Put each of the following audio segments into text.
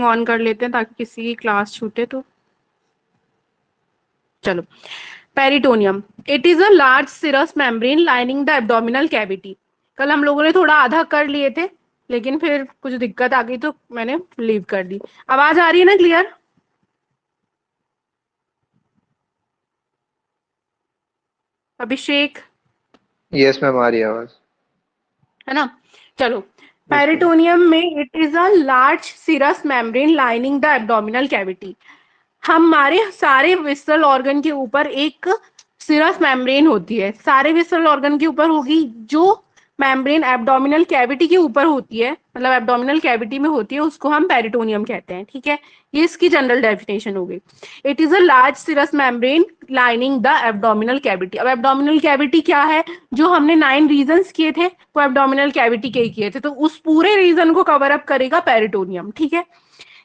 On कर लेते हैं ताकि किसी की क्लास छूटे तो। चलो, peritoneum, it is a large serous membrane lining the abdominal cavity. कल हम लोगों ने थोड़ा आधा कर लिए थे, लेकिन फिर कुछ दिक्कत आ गई तो मैंने लीव कर दी। आवाज आ रही है ना क्लियर? अभिषेक, यस मैम, आ रही है आवाज। है ना? चलो, यस मैम। पेरिटोनियम में it is a large serous membrane lining the abdominal cavity. हमारे सारे विसरल ऑर्गन के ऊपर एक सिरस मेम्ब्रेन होती है। सारे विसरल ऑर्गन के ऊपर होगी। जो मेम्ब्रेन एब्डोमिनल कैविटी के ऊपर होती है, मतलब एब्डोमिनल कैविटी में होती है, उसको हम पेरिटोनियम कहते हैं। ठीक है, ये इसकी जनरल डेफिनेशन हो गई। It is a large serous membrane lining the abdominal cavity. अब एब्डोमिनल कैविटी क्या है? जो हमने 9 रीजन्स किए थे वो एब्डोमिनल कैविटी के ही किए थे, तो उस पूरे रीजन को कवर अप करेगा पेरिटोनियम। ठीक है,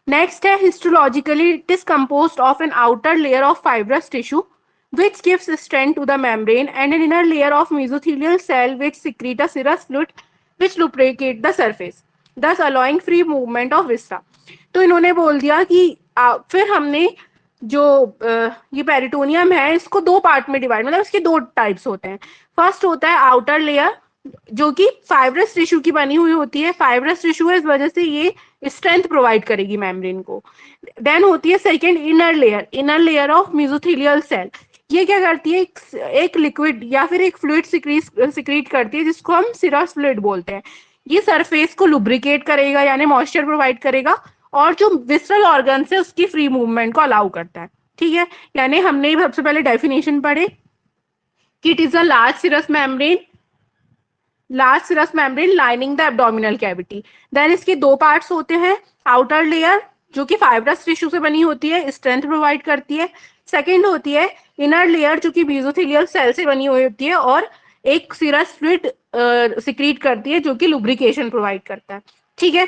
नेक्स्ट है histologically it is composed of an outer layer of fibrous tissue which gives strength to the membrane and an inner layer of mesothelial cell which secrete a serous fluid which lubricate the surface thus allowing free movement of viscera। तो इन्होंने बोल दिया कि फिर हमने जो ये peritoneum है इसको दो पार्ट में डिवाइड, मतलब इसके दो टाइप्स होते हैं। फर्स्ट होता है आउटर लेयर, जो कि फाइब्रस टिश्यू की बनी हुई होती है। फाइब्रस टिश्यू है, इस वजह से ये स्ट्रेंथ प्रोवाइड करेगी मेम्ब्रेन को। देन होती है second inner layer, inner layer of mesothelial cell. ये क्या करती है? एक लिक्विड या फिर एक फ्लूइड सिक्रीट करती है जिसको हम सिरस फ्लूइड बोलते हैं। ये सरफेस को लुब्रिकेट करेगा, यानी मॉइस्चर प्रोवाइड करेगा, और जो विसरल ऑर्गन है उसकी फ्री मूवमेंट को अलाउ करता है। ठीक है, यानी हमने सबसे पहले डेफिनेशन पढ़े कि it is a large serous membrane lining the abdominal cavity. Then इसके दो पार्ट्स होते हैं। आउटर लेयर जो कि फाइब्रस टिश्यू से बनी होती है, स्ट्रेंथ प्रोवाइड करती है। सेकेंड होती है इनर लेयर जो कि मेसोथेलियल सेल से बनी हुई होती है और एक सिरस फ्लूइड सिक्रीट करती है जो कि लुब्रिकेशन प्रोवाइड करता है। ठीक है,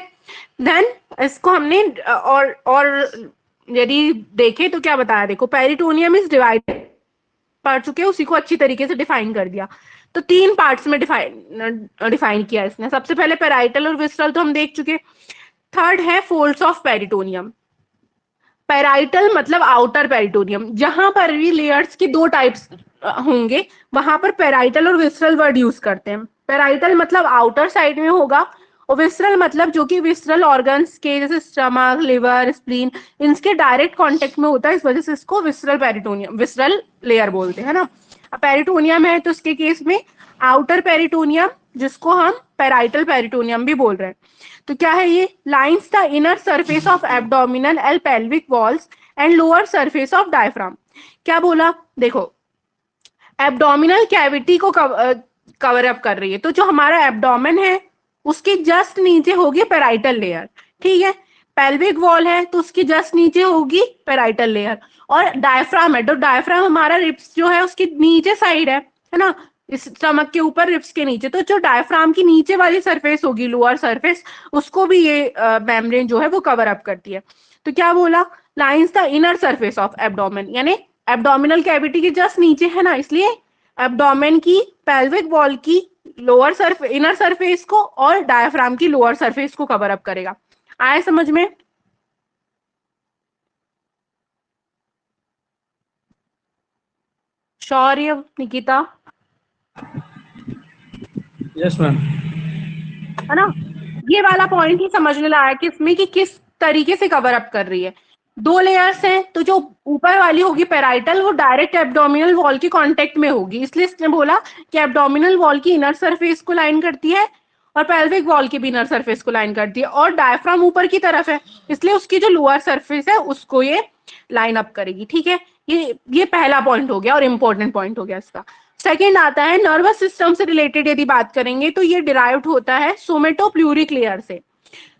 देन इसको हमने और यदि देखें तो क्या बताया, देखो पेरिटोनियम इज डिवाइडेड, पढ़ चुके हैं, उसी को अच्छी तरीके से डिफाइन कर दिया। तो 3 पार्ट्स में डिफाइन किया इसने। सबसे पहले पेराइटल और विसरल तो हम देख चुके। थर्ड है फोल्ड्स ऑफ पेरिटोनियम। पेराइटल मतलब आउटर पेरिटोनियम, जहां पर भी लेयर्स की दो टाइप्स होंगे वहां पर पेराइटल और विसरल वर्ड यूज करते हैं। पेराइटल मतलब आउटर साइड में होगा, और विसरल मतलब जो कि विसरल ऑर्गन्स के जैसे स्टमक, लिवर, स्प्लीन, इनके डायरेक्ट कांटेक्ट में होता है, इस वजह से इसको विसरल पेरिटोनियम, विसरल लेयर बोलते हैं ना। अब पेरिटोनियम है तो उसके केस में आउटर पेरिटोनियम, जिसको हम पेराइटल पेरिटोनियम भी बोल रहे हैं। तो क्या है ये? Lines the inner surface of abdominal and pelvic walls and lower surface of diaphragm. क्या बोला? देखो, एब्डोमिनल कैविटी को कवर अप कर रही है, तो जो हमारा एब्डोमेन है उसके जस्ट नीचे होगी पेराइटल लेयर। ठीक है, पेल्विक वॉल है तो उसके जस्ट नीचे होगी पेराइटल लेयर, और डायफ्राम है तो डायफ्राम हमारा रिब्स जो है उसके नीचे साइड है ना, इस स्टमक के ऊपर रिब्स के नीचे। तो जो डायफ्राम की नीचे वाली सरफेस होगी, लोअर सरफेस, उसको भी ये मेम्ब्रेन जो है वो कवर अप करती है। तो क्या बोला? Lines the inner surface of abdomen, यानी एब्डोमिनल कैविटी के जस्ट नीचे है ना, इसलिए एब्डोमेन की, पेल्विक वॉल की लोअर सरफेस, इनर सरफेस को, और डायफ्राम की लोअर सरफेस को कवर अप करेगा। आए समझ में? शौर्य, निकिता, यस मैम। है ना? ये वाला पॉइंट ही समझने लायक है इसमें कि किस तरीके से कवर अप कर रही है। दो लेयर्स हैं, तो जो ऊपर वाली होगी पेराइटल, वो डायरेक्ट एब्डोमिनल वॉल के कांटेक्ट में होगी, इसलिए इसने बोला कि एब्डोमिनल वॉल की इनर सरफेस को लाइन करती है और पेल्विक वॉल की भी इनर सरफेस को लाइन करती है, और डायफ्राम ऊपर की तरफ है, इसलिए उसकी जो लोअर सरफेस है उसको ये लाइन अप करेगी। ठीक है, ये पहला पॉइंट हो गया और इंपॉर्टेंट पॉइंट हो गया इसका। सेकेंड आता है नर्वस सिस्टम से रिलेटेड, यदि बात करेंगे तो ये डिराइव्ड होता है सोमेटोप्लूरिक लेयर से।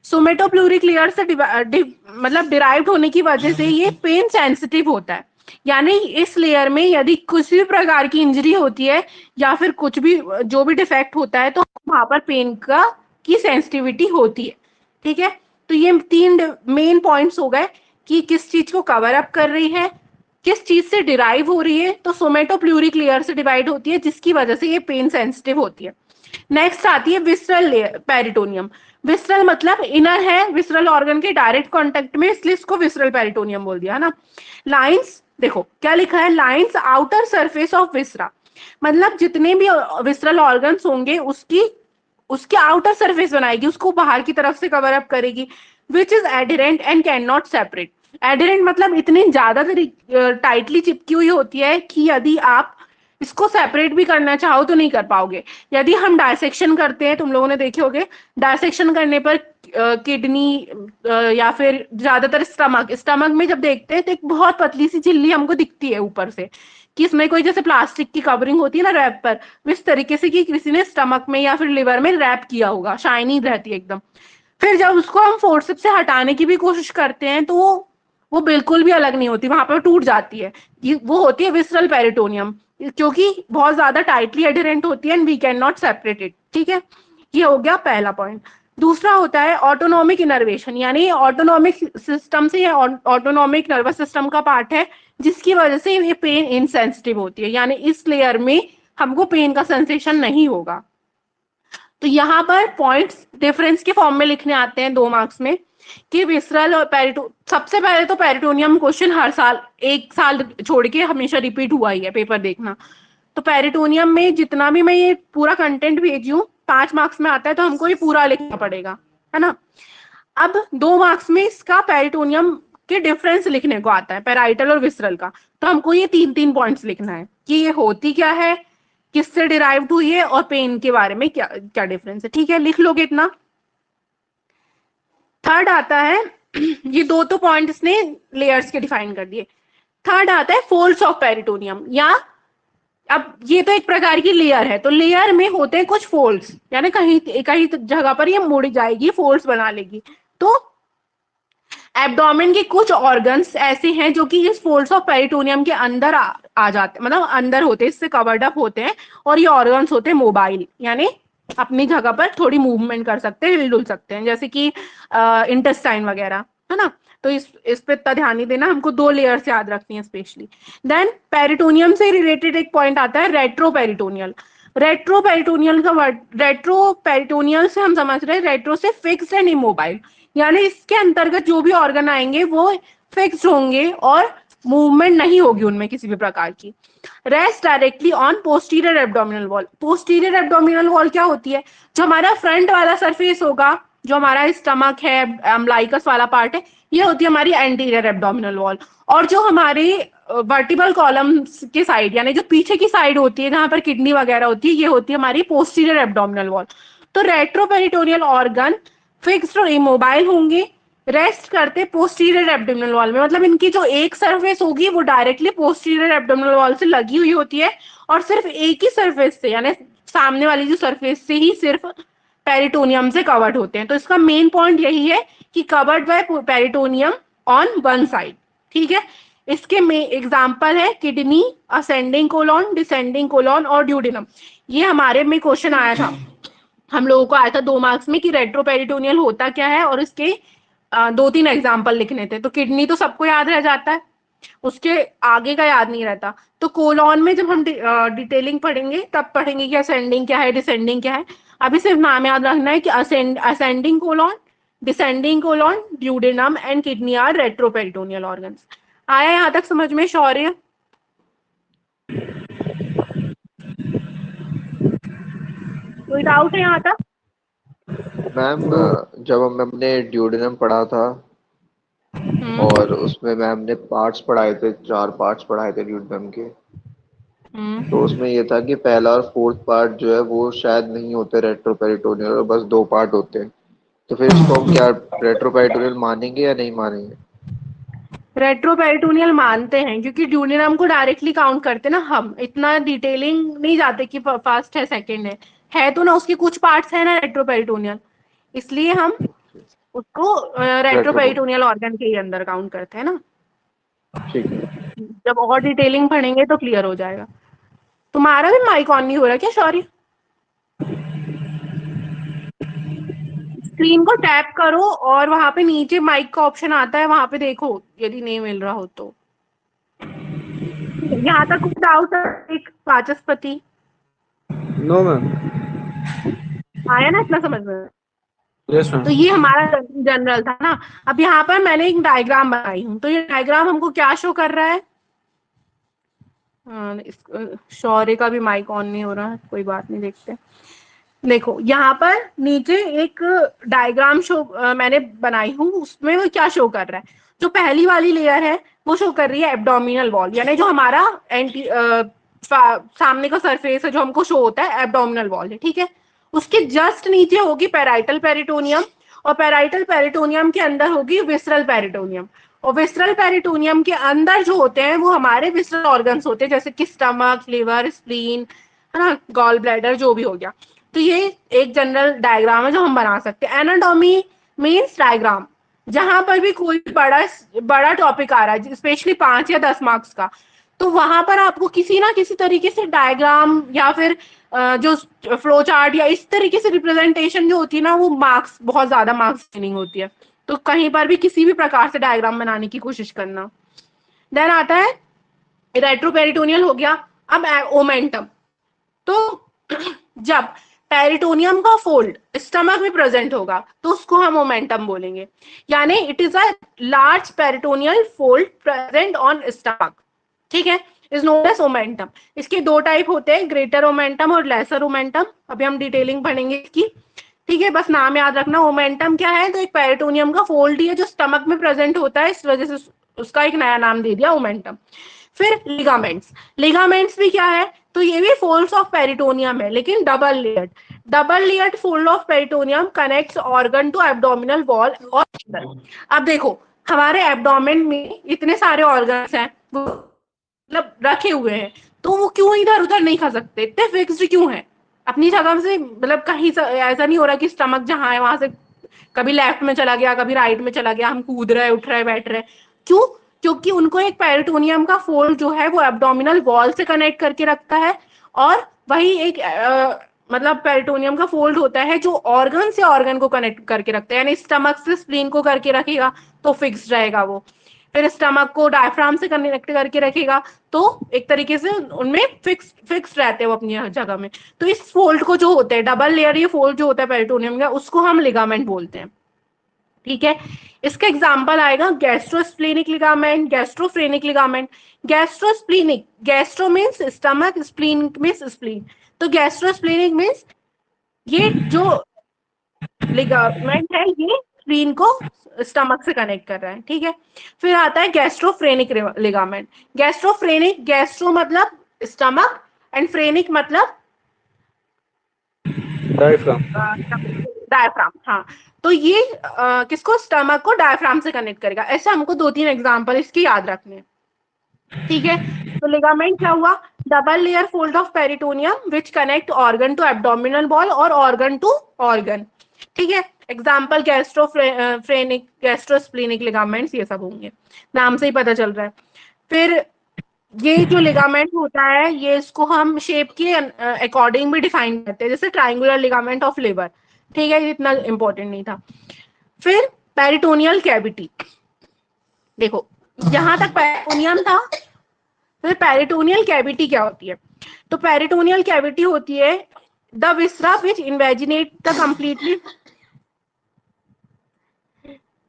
सोमेटोप्लूरिक लेयर से मतलब डिराइव्ड होने की वजह से ये पेन सेंसिटिव होता है, यानी इस लेयर में यदि कुछ भी प्रकार की इंजरी होती है या फिर कुछ भी जो भी डिफेक्ट होता है तो वहां पर पेन का की सेंसिटिविटी होती है। ठीक है, तो ये 3 मेन पॉइंट्स हो गए कि किस चीज को कवर अप कर रही है, किस चीज से डिराइव हो रही है। तो सोमेटोप्लूरिक लेयर से डिवाइड होती है जिसकी वजह से ये पेन सेंसिटिव होती है। नेक्स्ट आती है विसरल लेयर पेरिटोनियम। विसरल मतलब इनर है, विसरल ऑर्गन के डायरेक्ट कांटेक्ट में, इसलिए इसको विसरल पेरिटोनियम बोल दिया है ना। लाइंस, देखो क्या लिखा है, लाइंस आउटर सरफेस ऑफ विसरा, मतलब जितने भी विसरल ऑर्गन्स होंगे उसकी उसके आउटर सरफेस बनाएगी, उसको बाहर की तरफ से कवर अप करेगी, which is adherent and can not separate. Adherent मतलब इतनी ज्यादा टाइटली चिपकी हुई होती है कि यदि आप इसको सेपरेट भी करना चाहो तो नहीं कर पाओगे। यदि हम डायसेक्शन करते हैं, तुम लोगों ने देखे होंगे, डायसेक्शन करने पर किडनी या फिर ज्यादातर स्टमक, स्टमक में जब देखते हैं तो एक बहुत पतली सी झिल्ली हमको दिखती है ऊपर से, कि इसमें कोई जैसे प्लास्टिक की कवरिंग होती है ना रैप पर, इस तरीके से कि किसी ने स्टमक में या फिर लिवर में रैप किया होगा, शाइनी रहती है एकदम। फिर जब उसको हम फोर्सेप्स से हटाने की भी कोशिश करते हैं तो वो बिल्कुल भी अलग नहीं होती, वहां पर टूट जाती है। वो होती है विसरल पेरिटोनियम, क्योंकि बहुत ज्यादा टाइटली एडहेरेंट होती है and we can not separate it. ठीक है, ये हो गया पहला पॉइंट। दूसरा होता है ऑटोनॉमिक इनर्वेशन, यानी ऑटोनॉमिक सिस्टम से, ऑटोनॉमिक नर्वस सिस्टम का पार्ट है, जिसकी वजह से ये पेन इनसेंसिटिव होती है, यानी इस लेयर में हमको पेन का सेंसेशन नहीं होगा। तो यहाँ पर पॉइंट्स डिफरेंस के फॉर्म में लिखने आते हैं 2 मार्क्स में, कि विसरल और सबसे पहले तो पेरिटोनियम क्वेश्चन हर साल, एक साल छोड़ के हमेशा रिपीट हुआ ही है, पेपर देखना। तो पेरिटोनियम में जितना भी मैं ये पूरा कंटेंट भेजी हूँ 5 मार्क्स में आता है, तो हमको ये पूरा लिखना पड़ेगा, है ना। अब 2 मार्क्स में इसका पेरिटोनियम के डिफरेंस लिखने को आता है, पेराइटल और विसरल का। तो हमको ये 3-3 पॉइंट्स लिखना है कि ये होती क्या है, किससे डिराइव्ड हुई है, और पेन के बारे में क्या क्या डिफरेंस है। ठीक है, लिख लोगे इतना। थर्ड आता है ये 2 तो पॉइंट्स ने लेयर्स के डिफाइन कर दिए। थर्ड आता है फोल्ड्स ऑफ पेरिटोनियम, या अब ये तो एक प्रकार की लेयर है, तो लेयर में होते हैं कुछ फोल्ड्स, यानी कहीं कहीं जगह पर ये मुड़ जाएगी, फोल्ड्स बना लेगी। तो एब्डोमेन के कुछ ऑर्गन्स ऐसे हैं जो कि इस फोल्ड्स ऑफ पेरिटोनियम के अंदर आ जाते हैं, मतलब अंदर होते हैं, इससे कवर्ड अप होते हैं, और ये ऑर्गन्स होते हैं मोबाइल, यानी अपनी जगह पर थोड़ी मूवमेंट कर सकते हैं, हिल सकते हैं, जैसे कि इंटेस्टाइन वगैरह, है ना। तो इस पे इतना ध्यान नहीं देना, हमको 2 लेयर्स याद रखनी है स्पेशली। देन पेरिटोनियम से रिलेटेड एक पॉइंट आता है रेट्रो पेरिटोनियल। रेट्रो पेरिटोनियल का वर्ड, रेट्रो पेरिटोनियल से हम समझ रहे हैं रेट्रो से फिक्स्ड एंड इमोबाइल, यानी इसके अंतर्गत जो भी ऑर्गन आएंगे वो फिक्स्ड होंगे और मूवमेंट नहीं होगी उनमें किसी भी प्रकार की। Rest directly on posterior abdominal wall. Posterior abdominal wall क्या होती है, जो हमारा फ्रंट वाला सरफेस होगा, जो हमारा स्टमक है, अम्लाइकस वाला पार्ट है, ये होती है हमारी एंटीरियर एब्डोमिनल वॉल। और जो हमारे वर्टिबल कॉलम्स के साइड, यानी जो पीछे की साइड होती है जहां पर किडनी वगैरह होती है, ये होती है हमारी पोस्टीरियर एब्डोमिनल वॉल। तो रेट्रोपेरिटोनियल ऑर्गन फिक्स्ड और इमोबाइल होंगे, रेस्ट करते पोस्टीरियर एब्डोमिनल वॉल में, मतलब इनकी जो एक सरफेस होगी वो डायरेक्टली पोस्टीरियर एब्डोमिनल वॉल से लगी हुई होती है, और सिर्फ एक ही सरफेस से, यानी सामने वाली जो सरफेस से ही सिर्फ पेरिटोनियम से कवर्ड होते हैं। तो इसका मेन पॉइंट यही है कि covered by peritoneum on one side. ठीक है, इसके में एग्जाम्पल है kidney, ascending colon, descending colon और ड्यूडेनम। ये हमारे में क्वेश्चन आया था, हम लोगों को आया था 2 मार्क्स में, कि रेट्रोपेरिटोनियल होता क्या है, और इसके 2-3 एग्जाम्पल लिखने थे। तो किडनी तो सबको याद रह जाता है, उसके आगे का याद नहीं रहता। तो कोलॉन में जब हम डिटेलिंग पढ़ेंगे तब पढ़ेंगे कि असेंडिंग क्या है, डिसेंडिंग क्या है। अभी सिर्फ नाम याद रखना है कि ascending colon, descending colon, duodenum and kidney are retroperitoneal organs. आया यहाँ तक समझ में शौर्य? कोई डाउट है यहाँ तक? मैम जब हम हमने ड्यूडेनम पढ़ा था और उसमें मैम ने पार्ट्स पढ़ाए थे, 4 पार्ट्स पढ़ाए थे ड्यूडेनम के। तो उसमें ये था कि पहला और फोर्थ पार्ट जो है वो शायद नहीं होते रेट्रोपेरिटोनियल, और बस 2 पार्ट होते हैं। तो फिर इसको हम क्या रेट्रोपेरिटोनियल मानेंगे या नहीं मानेंगे? रेट्रोपेरिटोनियल मानते हैं, क्योंकि ड्यूडेनम को डायरेक्टली काउंट करते ना, हम इतना डिटेलिंग नहीं जाते कि फर्स्ट है सेकंड है तो ना उसके कुछ पार्ट्स है ना रेट्रोपेरिटोनियल, इसलिए हम उसको रेट्रोपेरिटोनियल, रेट्रोपेरिटोनियल ऑर्गन के ही अंदर काउंट करते हैं ना। ठीक है। जब और डिटेलिंग पढ़ेंगे तो क्लियर हो जाएगा। तुम्हारा भी माइक ऑन नहीं हो रहा क्या सॉरी? स्क्रीन को टैप करो और वहां पे नीचे माइक का ऑप्शन आता है, वहां पे देखो यदि नहीं मिल रहा हो तो। यहाँ तक कुछ डाउट है? एक वाचस्पति नो मैम। आया ना इतना समझ में? यस तो मैम। ये हमारा जनरल था ना। अब यहाँ पर मैंने एक डायग्राम बनाई हूँ, तो ये डायग्राम हमको क्या शो कर रहा है? शौर्य का भी माइक ऑन नहीं हो रहा है, कोई बात नहीं, देखते। देखो यहाँ पर नीचे एक डायग्राम शो मैंने बनाई हूँ, उसमें वो क्या शो कर रहा है? जो पहली वाली लेयर है वो शो कर रही है एब्डोमिनल वॉल, यानी जो हमारा सामने का सरफेस है जो हमको शो होता है, एब्डोमिनल वॉल है, ठीक है। उसके जस्ट नीचे होगी पैराइटल पेरिटोनियम, और पैराइटल पेरिटोनियम के अंदर होगी विसरल पेरिटोनियम, और विसरल पेरिटोनियम के अंदर जो होते हैं वो हमारे विसरल ऑर्गन्स होते हैं, जैसे कि स्टमक, लिवर, स्प्लीन, है ना, गॉल ब्लैडर, जो भी हो गया। तो ये एक जनरल डायग्राम है जो हम बना सकते हैं। एनाटॉमी मीन्स डायग्राम, जहां पर भी कोई बड़ा बड़ा टॉपिक आ रहा है, स्पेशली 5 या 10 मार्क्स का, तो वहां पर आपको किसी ना किसी तरीके से डायग्राम या फिर जो फ्लो चार्ट या इस तरीके से रिप्रेजेंटेशन जो होती है ना, वो मार्क्स, बहुत ज्यादा मार्क्स गेनिंग होती है। तो कहीं पर भी किसी भी प्रकार से डायग्राम बनाने की कोशिश करना। देन आता है रेट्रोपेरिटोनियल, हो गया। अब ओमेंटम। तो जब पेरिटोनियम का फोल्ड स्टमक में प्रेजेंट होगा तो उसको हम मोमेंटम बोलेंगे, यानी it is a large peritoneal fold present on stomach, ठीक है, इज नोन एज ओमेंटम। इसके दो टाइप होते हैं, ग्रेटर ओमेंटम और लेसर ओमेंटम। अभी हम डिटेलिंग पढ़ेंगे इसकी, ठीक है, बस नाम याद रखना। ओमेंटम क्या है? तो एक पेरिटोनियम का फोल्ड ही है जो स्टमक में प्रेजेंट होता है, इस वजह से उसका एक नया नाम दे दिया ओमेंटम। फिर लिगामेंट्स। लिगामेंट्स भी क्या है? तो ये भी फोल्ड्स ऑफ पेरिटोनियम है, लेकिन double layered. Double layered fold of peritoneum connects organ to abdominal wall और अब देखो, हमारे एब्डोमेन में इतने सारे ऑर्गन्स हैं, मतलब रखे हुए हैं, तो वो क्यों इधर उधर नहीं खा सकते? इतने फिक्स्ड क्यों है अपनी जगह से? मतलब कहीं ऐसा नहीं हो रहा कि स्टमक जहां है वहां से कभी लेफ्ट में चला गया, कभी राइट में चला गया, हम कूद रहे, उठ रहे, बैठ रहे। क्यों? क्योंकि उनको एक पेरिटोनियम का फोल्ड जो है वो एब्डोमिनल वॉल से कनेक्ट करके रखता है, और वही एक मतलब पेरिटोनियम का फोल्ड होता है जो ऑर्गन से ऑर्गन को कनेक्ट करके रखता है, यानी स्टमक से स्प्लीन को करके रखेगा तो फिक्स रहेगा वो। फिर स्टमक को डायफ्राम से कनेक्ट करके रखेगा, तो एक तरीके से उनमें फिक्स रहते हैं वो अपनी जगह में। तो इस फोल्ड को जो होते हैं डबल लेयर, ये फोल्ड जो होता है पेरिटोनियम का, उसको हम लिगामेंट बोलते हैं, ठीक है। इसका एग्जांपल आएगा gastrosplenic ligament, gastrophrenic ligament. Gastrosplenic, gastro means stomach, spleen means spleen, तो गैस्ट्रोस्प्लेनिक मींस ये जो लिगामेंट है ये स्प्लीन को स्टमक से कनेक्ट कर रहा है, ठीक है। फिर आता है गैस्ट्रोफ्रेनिक लिगामेंट। गैस्ट्रोफ्रेनिक, गैस्ट्रो मतलब स्टमक, एंड फ्रेनिक मतलब डायफ्राम। डायफ्राम, हाँ। तो ये किसको? स्टमक को डायफ्राम से कनेक्ट करेगा। ऐसे हमको 2-3 एग्जांपल इसके याद रखने हैं, ठीक है। तो लिगामेंट क्या हुआ? Double layer fold of peritoneum which connect organ to abdominal wall और ऑर्गन टू ऑर्गन, ठीक है। एग्जाम्पल गैस्ट्रोफ्रेनिक, गैस्ट्रोस्प्लेनिक लिगामेंट्स, ये सब होंगे, नाम से ही पता चल रहा है। फिर ये जो लिगामेंट होता है ये इसको हम शेप के अकॉर्डिंग भी डिफाइन करते हैं, जैसे ट्राइंगुलर लिगामेंट ऑफ लिवर, ठीक है, इतना इंपॉर्टेंट नहीं था। फिर पेरिटोनियल कैविटी, देखो यहां तक पेरिटोनियम था। फिर पेरिटोनियल कैविटी क्या होती है? तो पेरिटोनियल कैविटी होती है the viscera which invaginate the completely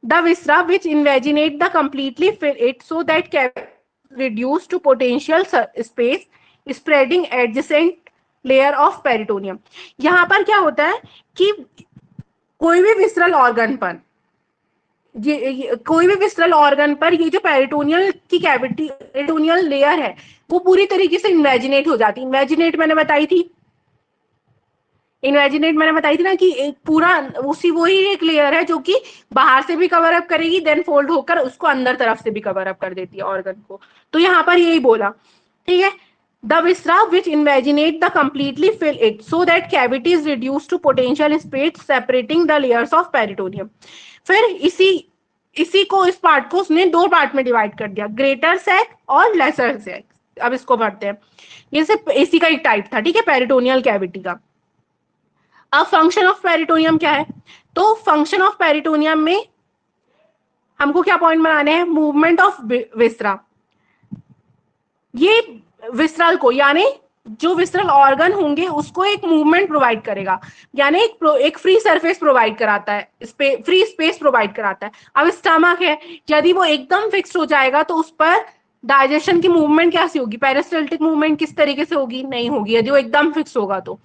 the viscera which invaginate the completely fill it so that cavity reduced to potential space spreading adjacent layer of peritoneum। यहाँ पर क्या होता है कि कोई भी विसरल ऑर्गन पर कोई भी विसरल ऑर्गन पर ये जो पेरिटोनियल की कैविटी, पेरिटोनियल लेयर है, वो पूरी तरीके से इन्वेजिनेट हो जाती है। इन्वेजिनेट मैंने बताई थी, इन्वेजिनेट मैंने बताई थी ना कि एक पूरा उसी वही एक लेयर है जो कि बाहर से भी कवर अप करेगी, देन फोल्ड होकर उसको अंदर तरफ से भी कवर अप कर देती है ऑर्गन को। तो यहाँ पर यही बोला, ठीक है। The viscera which invaginate the completely fill it so that cavity is reduce to potential space separating the layers of peritoneum. फिर इसी को, इस पार्ट को उसने 2 पार्ट में डिवाइड कर दिया, ग्रेटर सैक और लेसर सैक। अब इसको पढ़ते हैं, ये सिर्फ इसी का एक टाइप था, ठीक है, पेरिटोनियल कैविटी का। अब फंक्शन ऑफ पेरिटोनियम क्या है? तो फंक्शन ऑफ पेरिटोनियम में हमको क्या पॉइंट बनाने हैं? मूवमेंट ऑफ विसरा। ये विसरल को, यानी जो विसरल ऑर्गन होंगे उसको एक मूवमेंट प्रोवाइड करेगा, यानी एक फ्री सरफेस प्रोवाइड कराता है, फ्री स्पेस प्रोवाइड कराता है। अब स्टमक है, यदि वो एकदम फिक्स हो जाएगा तो उस पर डाइजेशन की मूवमेंट कैसी होगी, पेरिस्टल्टिक मूवमेंट किस तरीके से होगी, नहीं होगी यदि वो एकदम फिक्स होगा तो।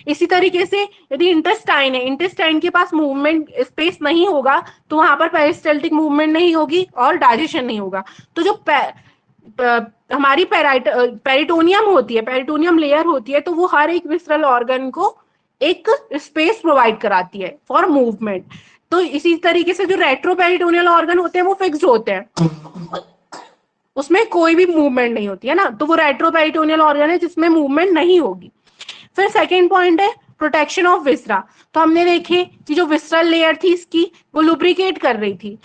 इसी तरीके से यदि इंटेस्टाइन है, इंटेस्टाइन के पास मूवमेंट स्पेस नहीं होगा तो वहां पर पेरिस्टल्टिक मूवमेंट नहीं होगी और डाइजेशन नहीं होगा। तो जो हमारी पेरिटोनियम होती है, पेरिटोनियम लेयर होती है, तो वो हर एक विसरल ऑर्गन को एक स्पेस प्रोवाइड कराती है फॉर मूवमेंट। तो इसी तरीके से जो रेट्रोपेरिटोनियल ऑर्गन होते हैं वो फिक्स्ड होते हैं, उसमें कोई भी मूवमेंट नहीं होती है ना, तो वो रेट्रोपेरिटोनियल ऑर्गन है जिसमें मूवमेंट नहीं होगी। फिर सेकेंड पॉइंट है प्रोटेक्शन ऑफ विसरा। तो हमने देखे कि जो विसरल लेयर थी इसकी वो लुब्रिकेट कर रही थी,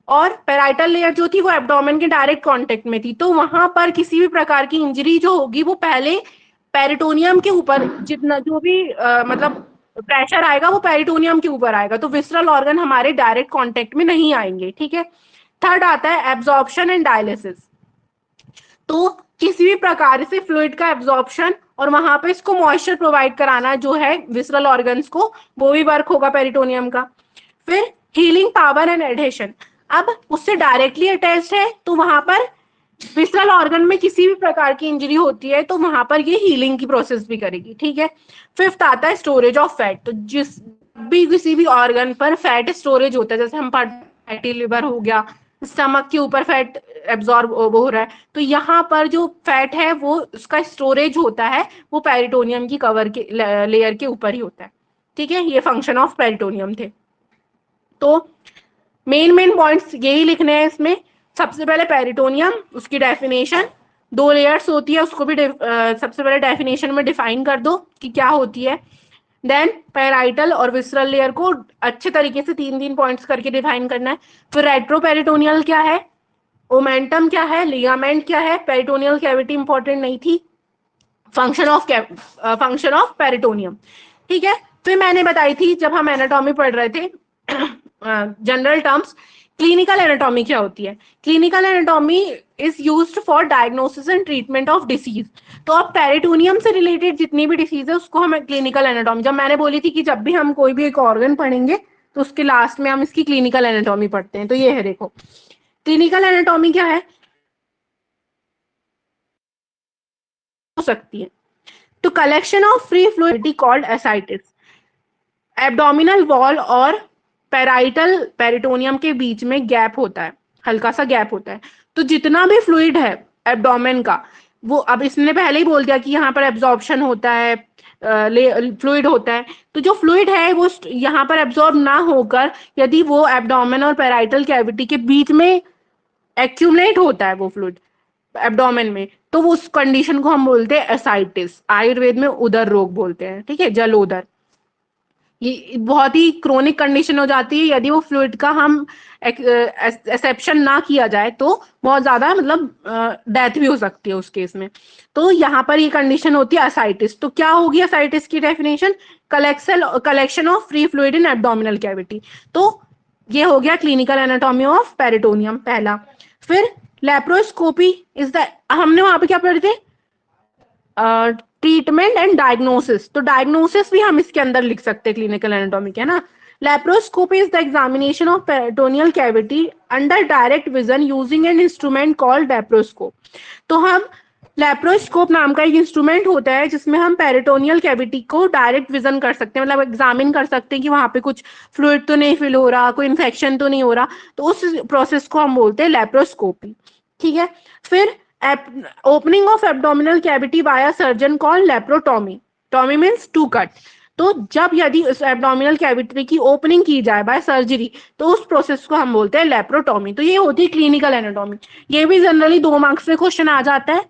और पेराइटल लेयर जो थी वो एब्डोमेन के डायरेक्ट कांटेक्ट में थी, तो वहां पर किसी भी प्रकार की इंजरी जो होगी वो पहले पेरिटोनियम के ऊपर, जितना जो भी मतलब प्रेशर आएगा वो पेरिटोनियम के ऊपर आएगा, तो विसरल ऑर्गन हमारे डायरेक्ट कांटेक्ट में नहीं आएंगे। ठीक है। थर्ड आता है एब्जॉर्प्शन एंड डायलिसिस। तो किसी भी प्रकार से फ्लूइड का एब्जॉर्प्शन और वहां पे इसको मॉइस्चर प्रोवाइड कराना जो है विसरल ऑर्गन्स को, वो भी वर्क होगा पेरिटोनियम का। फिर हीलिंग पावर एंड एडहेशन, अब उससे डायरेक्टली अटैच्ड है तो वहां पर विसरल ऑर्गन में किसी भी प्रकार की इंजरी होती है तो वहां पर ये हीलिंग की प्रोसेस भी करेगी। ठीक है। फिफ्थ आता है स्टोरेज ऑफ फैट। तो जिस भी किसी भी ऑर्गन पर फैट स्टोरेज होता है, जैसे हम फैटी लिवर हो गया, स्टमक के ऊपर फैट एब्जॉर्ब हो रहा है, तो यहाँ पर जो फैट है वो उसका स्टोरेज होता है वो पेरिटोनियम की कवर के लेयर के ऊपर ही होता है। ठीक है, ये फंक्शन ऑफ पेरिटोनियम थे। तो मेन पॉइंट्स यही लिखने हैं इसमें। सबसे पहले पेरिटोनियम, उसकी डेफिनेशन, 2 लेयर्स होती है उसको भी सबसे पहले डेफिनेशन में डिफाइन कर दो कि क्या होती है। देन पेराइटल और विसरल लेयर को अच्छे तरीके से 3 पॉइंट्स करके डिफाइन करना है। फिर रेट्रोपेरिटोनियल क्या है, ओमेंटम क्या है, लिगामेंट क्या है, पेरिटोनियल कैविटी इंपॉर्टेंट नहीं थी, फंक्शन ऑफ पेरिटोनियम। ठीक है। फिर मैंने बताई थी जब हम एनाटॉमी पढ़ रहे थे जनरल टर्म्स, क्लिनिकल एनाटॉमी क्या होती है। Clinical anatomy is used for diagnosis and treatment of disease. तो अब पेरिटोनियम से रिलेटेड जितनी भी डिसीज है उसको हम क्लिनिकल एनाटॉमी, जब मैंने बोली थी कि जब भी हम कोई भी एक ऑर्गन पढ़ेंगे तो उसके लास्ट में हम इसकी क्लिनिकल एनाटॉमी पढ़ते हैं, तो ये है देखो क्लिनिकल एनाटॉमी क्या है, हो सकती है। तो collection of free fluid called ascites, abdominal wall और पेराइटल पेरिटोनियम के बीच में गैप होता है, हल्का सा गैप होता है, तो जितना भी फ्लूइड है एब्डोमेन का, वो अब इसने पहले ही बोल दिया कि यहाँ पर एब्जॉर्प्शन होता है, फ्लूइड होता है, तो जो फ्लूइड है वो यहाँ पर एब्जॉर्ब ना होकर यदि वो एब्डोमेन और पेराइटल कैविटी के बीच में एक्यूमुलेट होता है वो फ्लूइड एब्डोमेन में, तो वो उस कंडीशन को हम बोलते हैं एसाइटिस, आयुर्वेद में उदर रोग बोलते हैं। ठीक है, जल उदर, ये बहुत ही क्रोनिक कंडीशन हो जाती है, यदि वो फ्लूइड का हम एक्सेप्शन ना किया जाए तो बहुत ज्यादा मतलब डेथ भी हो सकती है उस केस में। तो यहाँ पर ये कंडीशन होती है असाइटिस। तो क्या होगी असाइटिस की definition, collection of free fluid in abdominal cavity. तो ये हो गया क्लिनिकल एनाटॉमी ऑफ पेरिटोनियम पहला। फिर लेप्रोस्कोपी इज द, हमने वहां पे क्या पढ़े थे, ट्रीटमेंट एंड डायग्नोसिस, तो डायग्नोसिस भी हम इसके अंदर लिख सकते हैं क्लिनिकल एनाटॉमी के, है ना। Laparoscopy is the examination of peritoneal cavity under direct vision using an instrument called laparoscope. तो हम लेप्रोस्कोप नाम का एक इंस्ट्रूमेंट होता है जिसमें हम पेरिटोनियल कैविटी को डायरेक्ट विजन कर सकते हैं, मतलब एग्जामिन कर सकते हैं कि वहां पे कुछ फ्लूइड तो नहीं फिल हो रहा, कोई इन्फेक्शन तो नहीं हो रहा, तो उस प्रोसेस को हम बोलते हैं लेप्रोस्कोपी। ठीक है। फिर opening of abdominal cavity by surgeon called laparotomy, tomy means to cut. तो जब यदि उस एब्डोमिनल कैविटी की ओपनिंग की जाए बाय सर्जरी तो उस प्रोसेस को हम बोलते हैं लेप्रोटॉमी। तो ये होती है क्लिनिकल एनाटॉमी। ये भी जनरली 2 मार्क्स में क्वेश्चन आ जाता है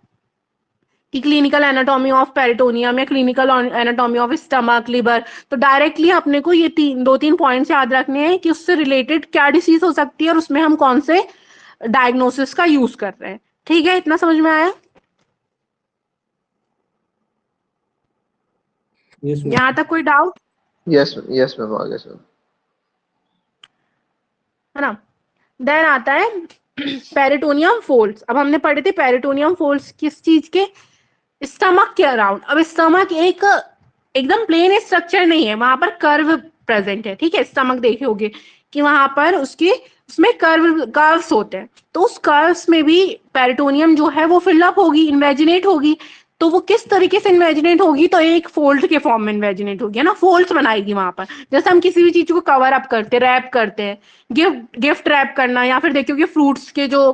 कि क्लिनिकल एनाटॉमी ऑफ पेरिटोनियम या clinical anatomy of stomach liver, तो डायरेक्टली अपने को ये 2-3 पॉइंट्स याद रखने हैं कि उससे रिलेटेड क्या डिसीज हो सकती है और उसमें हम कौन से डायग्नोसिस का यूज कर रहे हैं। ठीक है, इतना समझ में आया? यहाँ तक कोई डाउट? यस यस मैम, आ गया सर। है ना। देन आता है पेरिटोनियम फोल्ड्स। अब हमने पढ़े थे पेरिटोनियम फोल्ड्स किस चीज के, स्टमक के अराउंड। अब स्टमक एक एकदम प्लेन स्ट्रक्चर नहीं है, वहां पर कर्व प्रेजेंट है, ठीक है। स्टमक देखे होगे कि वहां पर उसके उसमें कर्व्स होते हैं, तो उस कर्व्स में भी पेरिटोनियम जो है वो फिलअप होगी, इन्वेजिनेट होगी। तो वो किस तरीके से इन्वेजिनेट होगी, तो एक फोल्ड के फॉर्म में इन्वेजिनेट होगी, है ना, फोल्ड्स बनाएगी वहां पर। जैसे हम किसी भी चीज को कवर अप करते, रैप करते हैं, गिफ्ट गिफ्ट रैप करना, या फिर देखिए फ्रूट्स के जो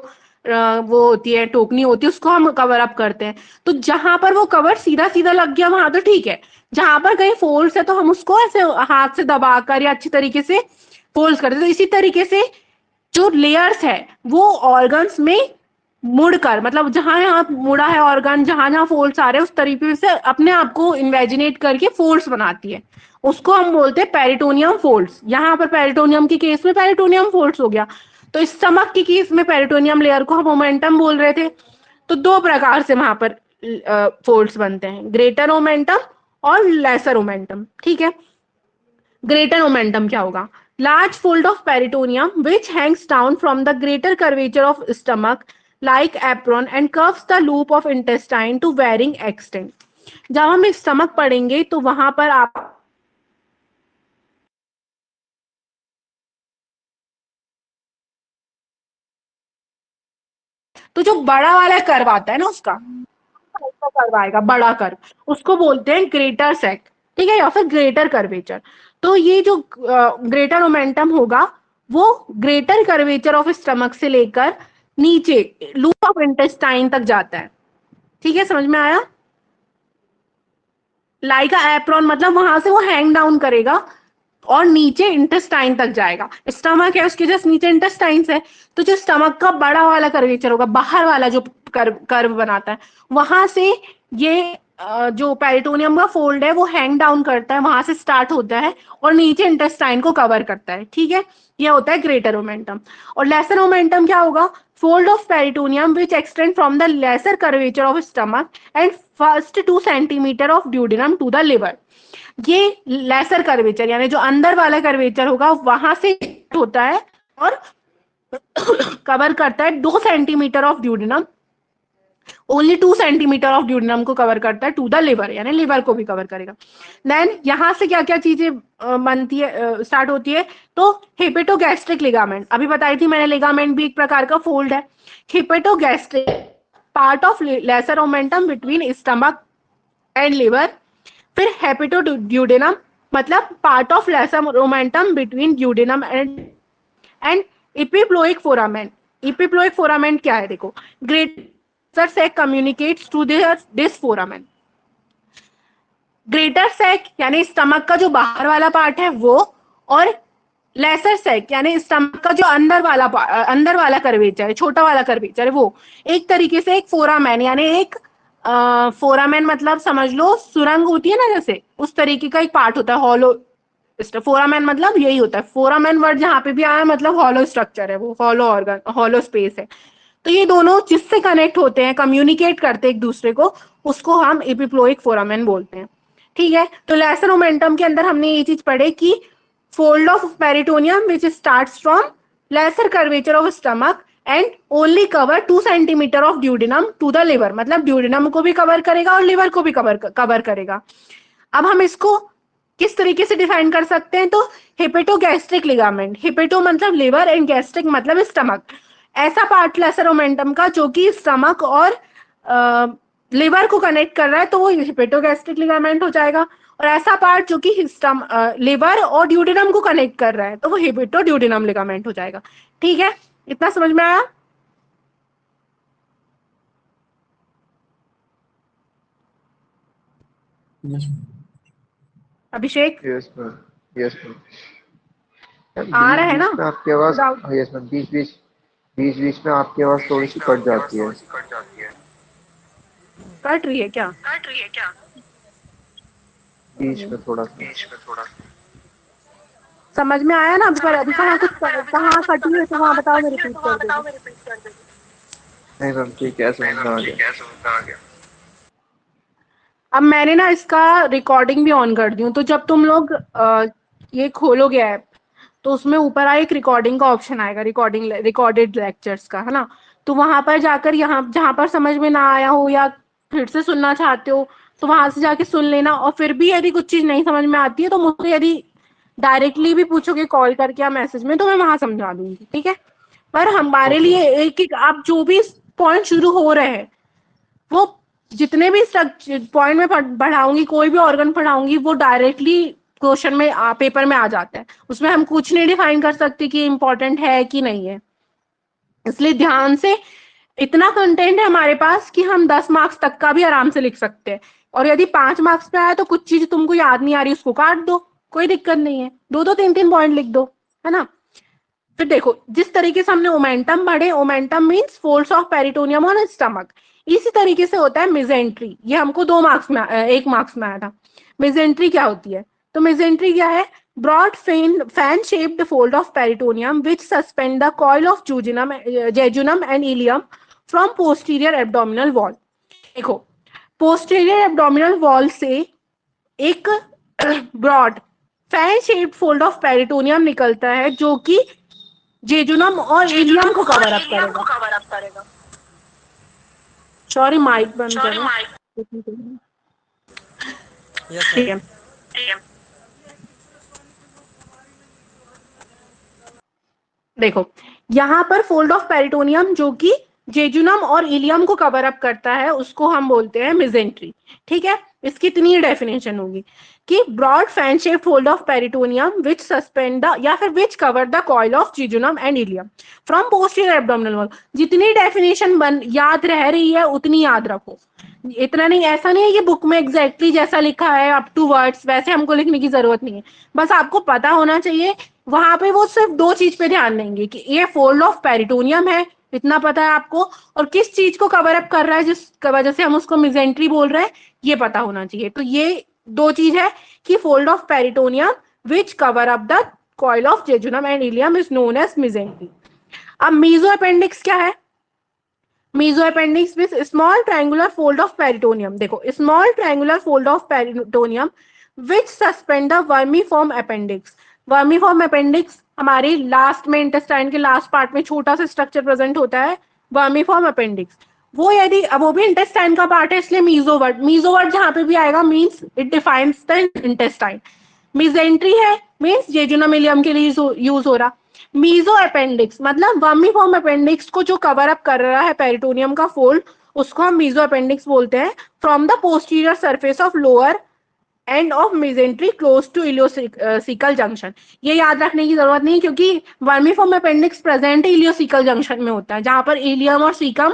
वो होती है, टोकनी होती है, उसको हम कवर अप करते हैं। तो जहां पर वो कवर सीधा सीधा लग गया वहां तो ठीक है, जहां पर कहीं फोल्ड्स है तो हम उसको ऐसे हाथ से दबाकर या अच्छी तरीके से फोल्ड करते हैं। तो इसी तरीके से जो लेयर्स है वो ऑर्गन्स में मुड़कर, मतलब जहां जहां मुड़ा है ऑर्गन, जहां जहां फोल्ड्स आ रहे हैं, उस तरीके से अपने आप को इन्वेजिनेट करके फोल्ड्स बनाती है। उसको हम बोलते हैं पेरिटोनियम फोल्ड्स। यहाँ पर पेरिटोनियम के केस में पेरिटोनियम फोल्ड्स हो गया। तो स्टमक के केस में पेरिटोनियम लेयर को हम मोमेंटम बोल रहे थे। तो दो प्रकार से वहां पर फोल्ड्स बनते हैं, ग्रेटर ओमेंटम और लेसर ओमेंटम, ठीक है। ग्रेटर ओमेंटम क्या होगा? Large fold of peritoneum which Hanks down from the greater curvature of stomach like apron and curves the loop of intestine to varying extent। जब हम stomach पढ़ेंगे तो वहां पर आप तो जो बड़ा वाला कर्व आता है ना उसका कर्व आएगा, बड़ा कर्व, उसको बोलते हैं ग्रेटर सेक, ठीक है, या फिर ग्रेटर कर्वेचर। तो ये जो ग्रेटर मोमेंटम होगा वो ग्रेटर कर्वेचर ऑफ स्टमक से लेकर नीचे लूप ऑफ इंटेस्टाइन तक जाता है, ठीक है, समझ में आया? लाइक एप्रॉन मतलब वहां से वो हैंग डाउन करेगा और नीचे इंटेस्टाइन तक जाएगा। स्टमक है, उसके जस्ट नीचे इंटेस्टाइन्स है। तो जो स्टमक का बड़ा वाला कर्वेचर होगा, बाहर वाला जो कर्व बनाता है, वहां से ये जो पेरिटोनियम का फोल्ड है वो हैंग डाउन करता है, वहां से स्टार्ट होता है और नीचे इंटेस्टाइन को कवर करता है, ठीक है। ये होता है ग्रेटर मोमेंटम। और लेसर मोमेंटम क्या होगा? Fold of peritoneum which extend from the lesser curvature of stomach and first 2 centimetre of duodenum to the liver. ये लेसर कर्वेचर यानी जो अंदर वाला कर्वेचर होगा वहां से होता है और कवर करता है 2 centimetre of duodenum, only 2 centimetre of duodenum को कवर करता है टू द लिवर, यानी लिवर को भी कवर करेगा। देन यहां से क्या क्या चीजें बनती है, स्टार्ट होती है? तो हेपेटोगैस्ट्रिक लिगामेंट, अभी बताई थी मैंने, लिगामेंट भी एक प्रकार का फोल्ड है। Hepatogastric part of lesser omentum between stomach and liver. फिर हेपेटोड्यूडेनम मतलब part of lesser omentum between duodenum and epiploic foramen. Epiploic foramen क्या है? देखो, greater sac communicates to this foramen. Greater sac यानी स्टमक का जो बाहर वाला पार्ट है वो, और लेसर सैक यानी स्टमक का जो अंदर वाला कर्वेचर है, छोटा वाला कर्वेचर है, वो एक तरीके से एक फोरामेन यानी एक फोरामेन मतलब समझ लो सुरंग होती है ना, जैसे उस तरीके का एक पार्ट होता है, हॉलो। फोरामेन मतलब यही होता है, फोरामेन वर्ड जहां पे भी आया मतलब हॉलो स्ट्रक्चर है, वो हॉलो ऑर्गन, हॉलो स्पेस है। तो ये दोनों जिससे कनेक्ट होते हैं, कम्युनिकेट करते हैं एक दूसरे को, उसको हम एपिप्लोइक फोरामेन बोलते हैं, ठीक है। तो लेसर मोमेंटम के अंदर हमने ये चीज पढ़े कि fold of peritoneum which starts from lesser curvature of stomach and only cover 2 centimetre of duodenum to the liver, मतलब ड्यूडेनम को भी कवर करेगा और लिवर को भी कवर करेगा। अब हम इसको किस तरीके से डिफाइन कर सकते हैं? तो हेपेटोगैस्ट्रिक लिगामेंट, हेपेटो मतलब लिवर एंड गैस्ट्रिक मतलब स्टमक, ऐसा पार्ट लेसर मोमेंटम का जो कि स्टमक और लिवर को कनेक्ट कर रहा है तो वो हेपेटोगैस्ट्रिक लिगामेंट हो जाएगा। और ऐसा पार्ट जो कि लिवर और ड्यूडेनम को कनेक्ट कर रहा है तो वो हेपेटोड्यूडेनम लिगामेंट हो जाएगा, ठीक है। इतना समझ में आया? Yes Abhishek yes ma'am, yes ma'am. Ma'am आ रहा बीच है ना बीच में आपकी आवाज, डाउट? हाँ यस मैम, बीच बीच में आपकी आवाज थोड़ी सी कट जाती है। कट रही है क्या? बीच में थोड़ा सा। समझ में आया ना? पर अभी कहाँ कुछ कहाँ कटी है तो वहां बताओ, मैं रिपीट कर देगी। नहीं मैम ठीक है, समझ में आ गया। अब मैंने ना इसका रिकॉर्डिंग भी ऑन कर दी हूँ, तो जब तुम लोग ये खोलोगे ऐप तो उसमें ऊपर आए एक रिकॉर्डिंग का ऑप्शन आएगा, रिकॉर्डेड लेक्चर्स का, है ना। तो वहां पर जाकर यहाँ जहां पर समझ में ना आया हो या फिर से सुनना चाहते हो तो वहां से जाके सुन लेना, और फिर भी यदि कुछ चीज नहीं समझ में आती है तो मुझसे यदि डायरेक्टली भी पूछोगे कॉल करके या मैसेज में तो मैं वहां समझा दूंगी, ठीक है। पर हमारे ओके। लिए एक एक आप जो भी पॉइंट शुरू हो रहे हैं वो जितने भी पॉइंट में पढ़ाऊंगी, कोई भी ऑर्गन पढ़ाऊंगी, वो डायरेक्टली क्वेश्चन में पेपर में आ जाता है, उसमें हम कुछ नहीं डिफाइन कर सकते कि इंपॉर्टेंट है कि नहीं है। इसलिए ध्यान से, इतना कंटेंट है हमारे पास कि हम 10 मार्क्स तक का भी आराम से लिख सकते हैं। और यदि 5 मार्क्स पे आया तो कुछ चीज तुमको याद नहीं आ रही, उसको काट दो, कोई दिक्कत नहीं है, दो दो तीन तीन पॉइंट लिख दो, है ना। फिर देखो, जिस तरीके से हमने ओमेंटम पढ़े, omentum means force of peritoneum on stomach, इसी तरीके से होता है मिजेंट्री। ये हमको 2 मार्क्स में 1 मार्क्स में आया था। मिजेंट्री क्या होती है? तो मिजेंट्री क्या है? Broad fan shaped fold of peritoneum which suspend the coil of jejunum and ileum from posterior abdominal wall। देखो, पोस्टीरियर एब्डोमिनल वॉल से एक broad fan shaped fold of peritoneum निकलता है जो कि जेजुनम और इलियम को कवर अप करेगा। सॉरी, माइक बंद करो। ठीक है। देखो, यहाँ पर फोल्ड ऑफ पेरिटोनियम जो कि जेजुनम और इलियम को कवर अप करता है उसको हम बोलते हैं मिजेंट्री, ठीक है। इसकी इतनी डेफिनेशन होगी कि broad fan shaped fold of peritoneum which suspend the या फिर which cover the coil of jejunum and ileum from posterior abdominal wall. जितनी डेफिनेशन याद रह रही है उतनी याद रखो, इतना नहीं, ऐसा नहीं है कि बुक में एग्जैक्टली जैसा लिखा है अप टू वर्ड्स वैसे हमको लिखने की जरूरत नहीं है, बस आपको पता होना चाहिए। वहां पे वो सिर्फ 2 चीज पे ध्यान देंगे कि ये फोल्ड ऑफ पेरिटोनियम है, इतना पता है आपको, और किस चीज को कवर अप कर रहा है जिस वजह से हम उसको मिजेंट्री बोल रहे हैं, ये पता होना चाहिए। तो ये 2 चीज है कि fold of peritoneum which cover up the coil of jejunum and ileum is known as mesentery. अब मीजो अपेंडिक्स क्या है? Mesoappendix with small triangular fold of peritoneum. देखो, small triangular fold of peritoneum which suspend the vermiform appendix. Vermiform appendix हमारी last में, intestine के last part में छोटा सा स्ट्रक्चर प्रेजेंट होता है, वर्मीफॉर्म अपेंडिक्स। वो यदि वो भी इंटेस्टाइन का पार्ट है, इसलिए मीजोवर्ड जहां पे भी आएगा means it defines the intestine. Mesentery है मींस जेजुनम के लिए यूज हो रहा। मीजो अपेंडिक्स मतलब वर्मीफॉर्म अपेंडिक्स को जो कवर अप कर रहा है पेरिटोनियम का फोल्ड, उसको हम मीजो अपेंडिक्स बोलते हैं। From the posterior surface of lower end of mesentery close to ileocecal junction. ये याद रखने की जरूरत नहीं क्योंकि vermiform appendix present ileocecal junction में होता है, जहां पर इलियम और सीकम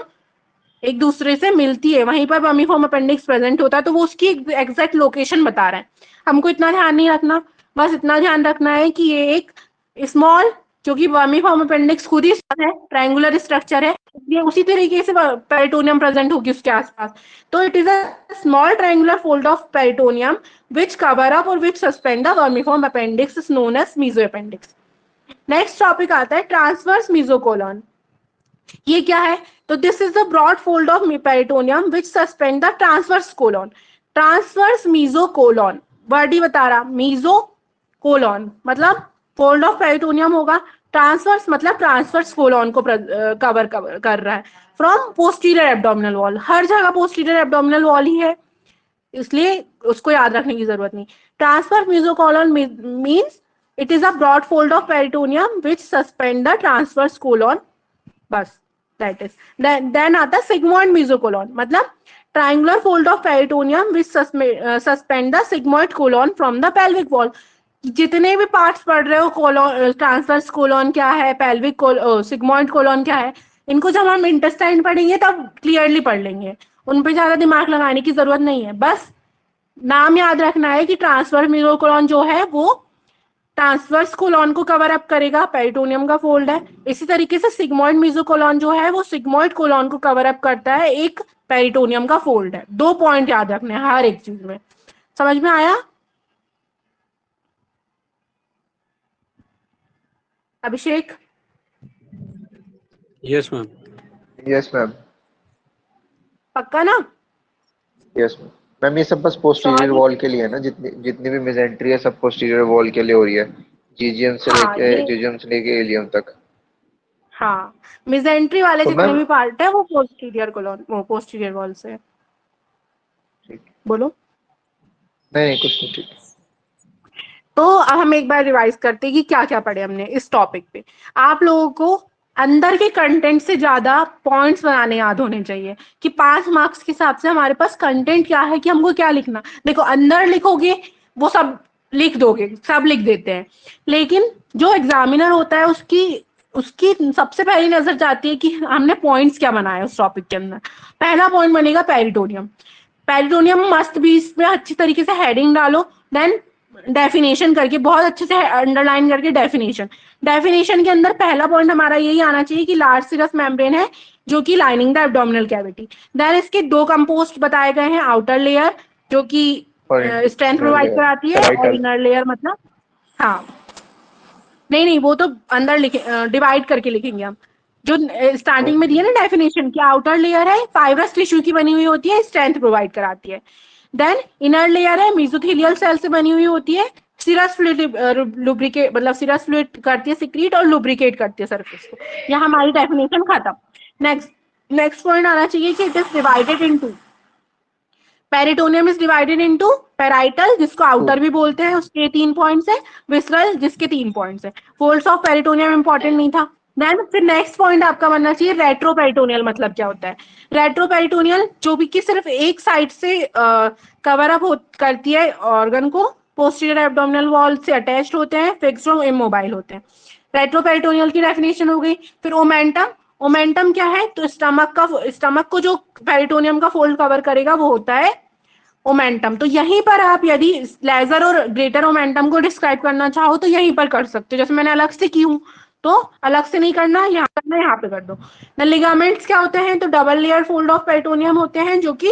एक दूसरे से मिलती है, वहीं पर वर्मीफॉर्म अपेंडिक्स प्रेजेंट होता है। तो वो उसकी एग्जैक्ट लोकेशन बता रहा है, हमको इतना ध्यान नहीं रखना, बस इतना ध्यान रखना है कि ये एक स्मॉल, जो कि वर्मीफॉर्म अपेंडिक्स खुद ही है, ट्रायंगुलर स्ट्रक्चर है, ये उसी तरीके से पेरिटोनियम प्रेजेंट होगी उसके आसपास। तो it is a small triangular fold of peritoneum which cover up और which suspend the vermiform appendix is known as mesoappendix. Next topic आता है ट्रांसवर्स मीजोकोलॉन। ये क्या है? तो this is the broad fold of peritoneum which suspend the transverse colon. Transverse mesocolon, word ही बता रहा, मीजो कोलॉन मतलब फोल्ड ऑफ पेरिटोनियम होगा, ट्रांसवर्स मतलब ट्रांसवर्स कोलॉन को कवर कर रहा है फ्रॉम पोस्टीरियर एब्डोमिनल वॉल। हर जगह पोस्टीरियर एब्डोमिनल वॉल ही है, इसलिए उसको याद रखने की जरूरत नहीं। Transverse mesocolon means it is a broad fold of peritoneum which suspend the transverse colon, बस दैट इज। देन आता है सिग्मोइड मीजोकोलॉन, मतलब triangular fold of peritoneum which suspend the sigmoid colon from the pelvic wall. जितने भी parts पढ़ रहे हो, colon, transverse colon क्या है, पेल्विक सिग्मोइड कोलॉन क्या है, इनको जब हम इंटेस्टाइन पढ़ेंगे तब क्लियरली पढ़ लेंगे, उन पे ज्यादा दिमाग लगाने की जरूरत नहीं है। बस नाम याद रखना है कि ट्रांसवर्स मीजोकोलॉन जो है वो ट्रांसवर्स कोलॉन को कवर अप करेगा, पेरिटोनियम का फोल्ड है। इसी तरीके से सिग्मोइड मीजोकोलॉन जो है वो सिग्मोइड कोलॉन को कवर अप करता है, एक पेरिटोनियम का फोल्ड है। 2 पॉइंट याद रखने हैं हर एक चीज में। समझ में आया Abhishek? Yes ma'am. Yes ma'am. पक्का ना? Yes ma'am. मैम ये सब बस पोस्टीरियर सॉरी, वॉल के लिए है ना, जितनी जितनी भी मेजेंट्री है सब पोस्टीरियर वॉल के लिए हो रही है, हाँ ये, जीजियम से लेके एलियम तक। हाँ मिजेंट्री वाले तो जितने मैम भी पार्ट है वो पोस्टीरियर कोलॉन, वो पोस्टीरियर वॉल से। बोलो। नहीं कुछ नहीं, ठीक। तो अब हम एक बार रिवाइज करते हैं कि क्या क्या पढ़े हमने इस टॉपिक पे। आप लोगों को अंदर के कंटेंट से ज्यादा पॉइंट्स बनाने याद होने चाहिए कि 5 मार्क्स के हिसाब से हमारे पास कंटेंट क्या है, कि हमको क्या लिखना। देखो अंदर लिखोगे वो सब लिख दोगे, सब लिख देते हैं, लेकिन जो एग्जामिनर होता है उसकी उसकी सबसे पहली नजर जाती है कि हमने पॉइंट्स क्या बनाए उस टॉपिक के अंदर। पहला पॉइंट बनेगा पेरिटोनियम। पेरिटोनियम मस्ट बी, इसमें अच्छी तरीके से हेडिंग डालो, देन डेफिनेशन करके बहुत अच्छे से अंडरलाइन करके डेफिनेशन। डेफिनेशन के अंदर पहला पॉइंट हमारा यही आना चाहिए कि लार्ज सिरस मेम्ब्रेन है जो कि lining the abdominal cavity. Then इसके दो कंपोस्ट बताए गए हैं, आउटर लेयर जो कि और स्ट्रेंथ इंटरनल प्रोवाइड लेयर, कराती है, और पेराइटल। इनर लेयर मतलब, हाँ नहीं नहीं वो तो अंदर लिखे, डिवाइड करके लिखेंगे हम। जो स्टार्टिंग में ओके। दिया ना डेफिनेशन की, आउटर लेयर है फाइब्रस टिश्यू की बनी हुई होती है, स्ट्रेंथ प्रोवाइड कराती है। देन इनर लेयर है मेसोथेलियल सेल से बनी हुई होती है, सिरस फ्लूइड लुब्रिकेट, मतलब सिरस फ्लूइड करती है सिक्रीट और लुब्रिकेट करती है सरफेस को। यहाँ हमारी डेफिनेशन खत्म। नेक्स्ट नेक्स्ट पॉइंट आना चाहिए कि it is divided into, peritoneum is divided into parietal जिसको टू। आउटर भी बोलते हैं, उसके 3 पॉइंट्स है, विसरल जिसके 3 पॉइंट्स है। फोल्ड्स ऑफ पेरिटोनियम इंपॉर्टेंट नहीं था। देन फिर नेक्स्ट पॉइंट आपका बनना चाहिए रेट्रो पेरिटोनियल मतलब क्या होता है। रेट्रो पेरिटोनियल जो भी कि सिर्फ एक साइड से कवर अप करती है ऑर्गन को, पोस्टीरियर एब्डोमिनल वॉल से अटैच्ड होते हैं, फिक्स्ड और इमोबाइल होते हैं। रेट्रो पेरिटोनियल की डेफिनेशन हो गई। फिर ओमेंटम, ओमेंटम क्या है, तो स्टमक को जो पेरिटोनियम का फोल्ड कवर करेगा वो होता है ओमेंटम। तो यहीं पर आप यदि लेजर और ग्रेटर ओमेंटम को डिस्क्राइब करना चाहो तो यहीं पर कर सकते हो, जैसे मैंने अलग से की हूं। तो अलग से नहीं करना, यहाँ करना, यहाँ पे कर दो। लिगामेंट्स क्या होते हैं, तो double layer fold of peritoneum होते हैं जो कि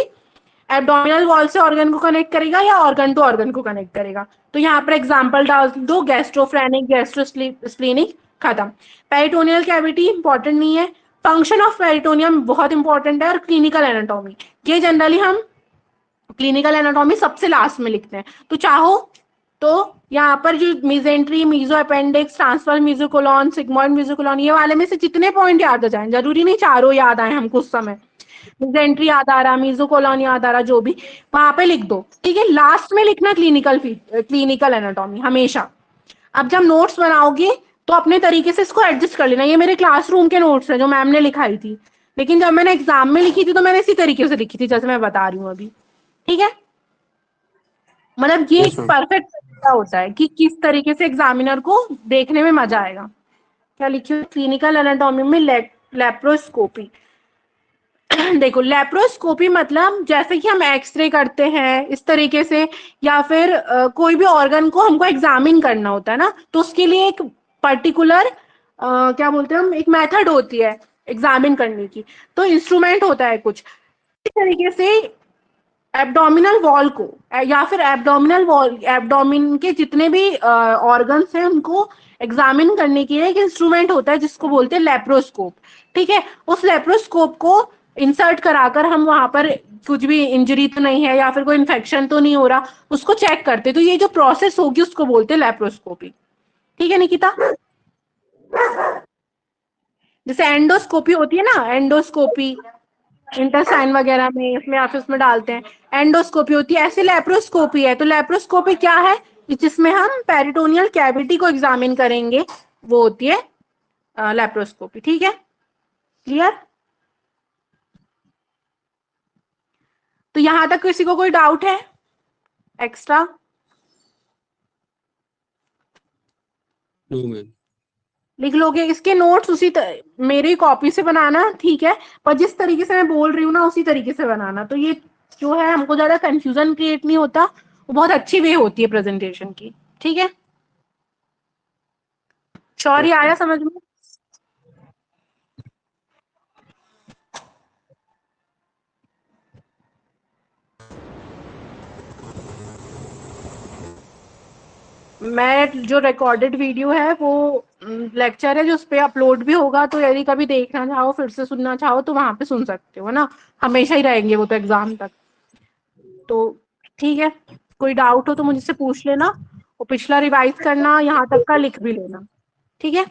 एब्डोमिनल वॉल से ऑर्गन को कनेक्ट करेगा या ऑर्गन टू ऑर्गन को कनेक्ट करेगा। तो यहाँ पर एग्जांपल डाल दो, गैस्ट्रोफ्रेनिक, गैस्ट्रोस्प्लीनिक, खत्म। पेरिटोनियल कैविटी इंपॉर्टेंट नहीं है। फंक्शन ऑफ पेरिटोनियम बहुत इंपॉर्टेंट है, और क्लिनिकल एनाटॉमी ये जनरली हम क्लिनिकल एनाटॉमी सबसे लास्ट में लिखते हैं। तो चाहो तो यहाँ पर जो mesentery, mesoappendix, transverse mesocolon, sigmoid mesocolon, ये वाले में से जितने पॉइंट याद आ जाएं, जरूरी नहीं चारों याद आए हमको उस समय, मिजेंट्री याद आ रहा, मीजोकोलॉन याद आ रहा, जो भी वहां पे लिख दो, ठीक है। लास्ट में लिखना क्लिनिकल एनाटॉमी हमेशा। अब जब नोट्स बनाओगे तो अपने तरीके से इसको एडजस्ट कर लेना। ये मेरे क्लासरूम के नोट्स है जो मैम ने लिखाई थी, लेकिन जब मैंने एग्जाम में लिखी थी तो मैंने इसी तरीके से लिखी थी जैसे मैं बता रही हूँ अभी, ठीक है। मतलब ये यस एक मैम। परफेक्ट तरीका होता है कि किस तरीके से एग्जामिनर को देखने में मजा आएगा। क्या लिखी क्लिनिकल एनाटॉमी में, लेप्रोस्कोपी। देखो लेप्रोस्कोपी मतलब जैसे कि हम एक्सरे करते हैं इस तरीके से, या फिर कोई भी ऑर्गन को हमको एग्जामिन करना होता है ना, तो उसके लिए एक पर्टिकुलर क्या बोलते हैं हम, एक मेथड होती है एग्जामिन करने की। तो इंस्ट्रूमेंट होता है कुछ इस तरीके से। एब्डोमिनल वॉल को या फिर एब्डोमिनल वॉल, एब्डोमिन के जितने भी ऑर्गन्स हैं उनको एग्जामिन करने के लिए एक इंस्ट्रूमेंट होता है जिसको बोलते हैं लेप्रोस्कोप, ठीक है। उस लेप्रोस्कोप को इंसर्ट कराकर हम वहां पर कुछ भी इंजरी तो नहीं है या फिर कोई इन्फेक्शन तो नहीं हो रहा, उसको चेक करते। तो ये जो प्रोसेस होगी उसको बोलते हैं लेप्रोस्कोपी, ठीक है निकिता। जैसे एंडोस्कोपी होती है ना, एंडोस्कोपी इंटेस्टाइन वगैरह में, इसमें ऑफिस में डालते हैं, एंडोस्कोपी होती है, ऐसे लेप्रोस्कोपी है। तो लेप्रोस्कोपी क्या है, जिसमें हम पेरिटोनियल कैविटी को एग्जामिन करेंगे, वो होती है लेप्रोस्कोपी, ठीक है, क्लियर। तो यहां तक किसी को कोई डाउट है एक्स्ट्रा? No ma'am. लिख लोगे इसके नोट्स मेरी कॉपी से बनाना, ठीक है, पर जिस तरीके से मैं बोल रही हूँ ना उसी तरीके से बनाना, तो ये जो है हमको ज्यादा कंफ्यूजन क्रिएट नहीं होता, वो बहुत अच्छी वे होती है प्रेजेंटेशन की, ठीक है। शौर्य यस आया मैम। समझ में? मैं जो रिकॉर्डेड वीडियो है वो लेक्चर है जो उस पे अपलोड भी होगा, तो यदि कभी देखना चाहो फिर से सुनना चाहो तो वहां पे सुन सकते हो ना, हमेशा ही रहेंगे वो तो एग्जाम तक। तो ठीक है, कोई डाउट हो तो मुझसे पूछ लेना, और पिछला रिवाइज करना, यहाँ तक का लिख भी लेना, ठीक है।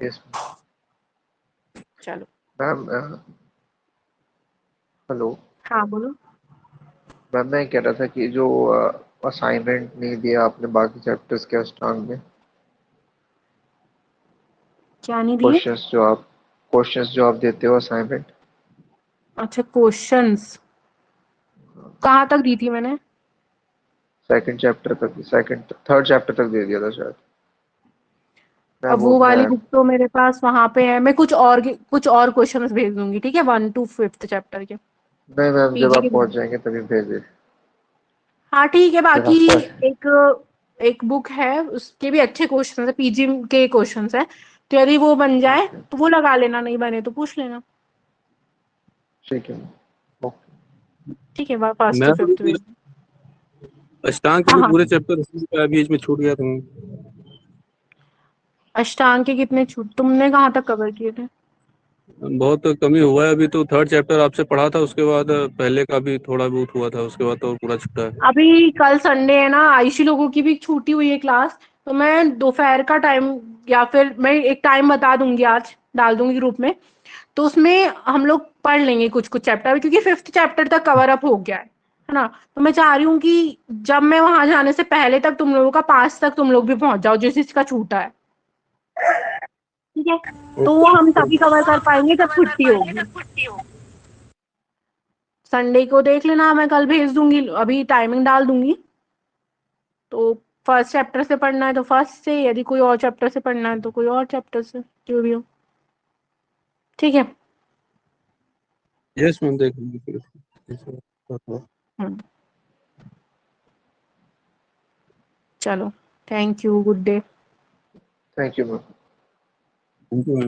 यस चलो। मैम। हेलो। हाँ बोलो। मैम मैं कह रहा था कि जो असाइनमेंट नहीं दिया आपने बाकी चैप्टर्स के अष्टांग में, क्या नहीं दिए? क्वेश्चंस जो आप देते हो असाइनमेंट, अच्छा, क्वेश्चंस कहाँ तक दी थी मैंने? सेकंड थर्ड चैप्टर तक दे दिया था शायद। मैं अब वो वो वाली मैं बुक तो मेरे पास वहां पे है, मैं कुछ और क्वेश्चंस भेज दूंगी, ठीक है, 1 to 5th चैप्टर के, नहीं मैम, जब पीजी आप के। पहुंच जाएंगे तभी भेजिए। हाँ ठीक है, जब बाकी आप एक एक बुक है, उसके भी अच्छे क्वेश्चंस है, पीजी के क्वेश्चंस है, तो यदि वो बन जाए ओके, तो वो लगा लेना, नहीं बने तो पूछ लेना। ठीक है। ओके। ठीक है, 1st to 5th मैं भेज। अष्टांग के हाँ भी हाँ। पूरे चैप्टर बीच में छूट गया था। अष्टांग के कितने छूट, तुमने कहाँ तक कवर किए थे? बहुत कमी हुआ है, अभी तो थर्ड चैप्टर आपसे पढ़ा था, उसके बाद पहले का भी थोड़ा बहुत हुआ था, उसके बाद तो पूरा छूटा है। अभी कल संडे है ना, आयुषी लोगों की भी छूटी हुई है क्लास, तो मैं दोपहर का टाइम, या फिर मैं एक टाइम बता दूंगी, आज डाल दूंगी ग्रुप में, तो उसमें हम लोग पढ़ लेंगे कुछ कुछ चैप्टर, क्योंकि 5th चैप्टर तक कवर अप हो गया है ना। तो मैं चाह रही हूँ कि जब मैं वहां जाने से पहले तक तुम लोगों का 5 तक तुम लोग भी पहुंच जाओ, जिस चीज का छूटा है, ठीक है। तो वो हम तभी कवर कर पाएंगे जब छुट्टी होगी। संडे को देख लेना, मैं कल भेज दूंगी, अभी टाइमिंग डाल दूंगी। तो फर्स्ट चैप्टर से पढ़ना है तो फर्स्ट से, यदि कोई और चैप्टर से पढ़ना है तो कोई और चैप्टर से, जो भी हो, ठीक है। यस मैम, देख लेंगे फिर। हम्म, चलो, thank you, good day. Thank you ma'am. Thank you ma'am.